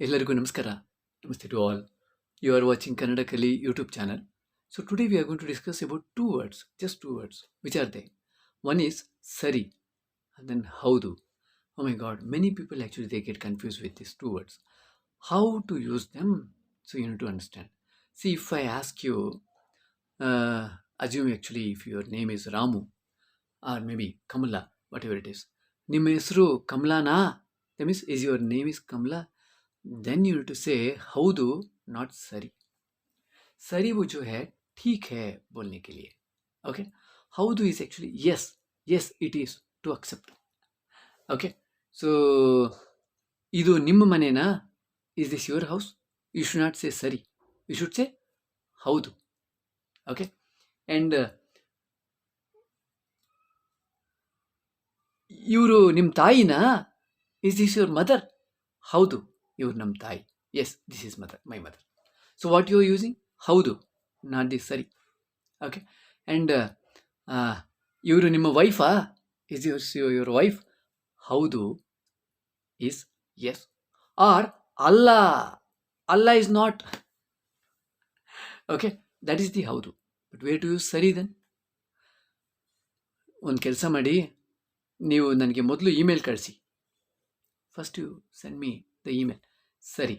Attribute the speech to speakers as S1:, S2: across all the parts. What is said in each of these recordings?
S1: ಎಲ್ಲರಿಗೂ ನಮಸ್ಕಾರ. Namaste to all. You are watching Kannada Kali YouTube channel. So today we are going to discuss about two words, just two words. Which are they? One is sari and then haudu. Oh my god, many people actually they get confused with these two words. How to use them? So you need to understand. See, if I ask you, assume actually if your name is Ramu or maybe Kamala, whatever it is. ನಿಮ್ಮ ಹೆಸರು ಕಮಲಾನಾ? That means is your name is Kamala? Then you need to say हौदू, not सरी. सरी वो जो है ठीक है बोलने के लिए. Okay, हौदू is actually yes it is to accept. Okay, so ಇದು ನಿಮ್ಮ ಮನೆನಾ? Is this your house? You should not say ಸರಿ, you should say ಹೌದು. Okay, and ಇವರು ನಿಮ್ಮ ತಾಯಿನಾ? Is this your mother? ಹೌದು, ಇವ್ರು ನಮ್ಮ ತಾಯಿ. Yes, this is my mother. So what you are using? ಹೌದು, not this ಸರಿ. Okay, and ಇವರು ನಿಮ್ಮ ವೈಫಾ? Is your wife? ಹೌದು is yes. Or Allah is not. Okay, that is the ಹೌದು. But where to use ಸರಿ then? ಒಂದು ಕೆಲಸ ಮಾಡಿ, ನೀವು ನನಗೆ ಮೊದಲು ಇಮೇಲ್ ಕಳಿಸಿ. First you send me the email. ಸರಿ,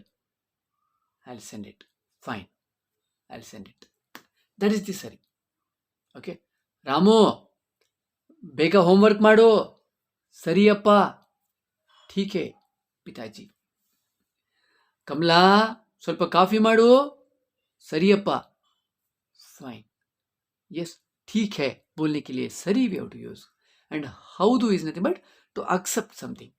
S1: I'll send it. Fine, I'll send it. That is the ಸರಿ. ಓಕೆ, ರಾಮು ಬೇಗ ಹೋಮ್ವರ್ಕ್ ಮಾಡು. ಸರಿಯಪ್ಪ, ಠೀಕ್ ಹೇ ಪಿತಾಜಿ. ಕಮಲಾ ಸ್ವಲ್ಪ ಕಾಫಿ ಮಾಡು. ಸರಿಯಪ್ಪ, ಫೈನ್. ಎಸ್, ಠೀಕ್ ಹೇ बोलने के लिए सरी we have to use. And haudu is nothing but to accept something.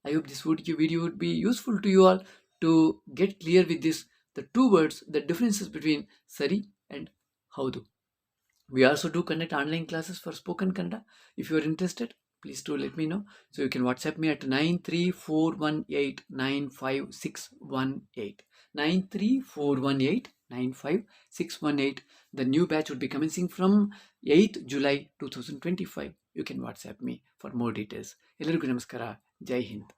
S1: I hope this video would be useful to you all to get clear with this, the two words, the differences between sari and haudu. We also do conduct online classes for spoken Kannada. If you are interested, please do let me know. So you can WhatsApp me at 934189561 934189561. The new batch would be commencing from 8th July 2025. You can WhatsApp me for more details. ಎಲ್ಲರಿಗೂ ನಮಸ್ಕಾರ. ಜೈ ಹಿಂದ್.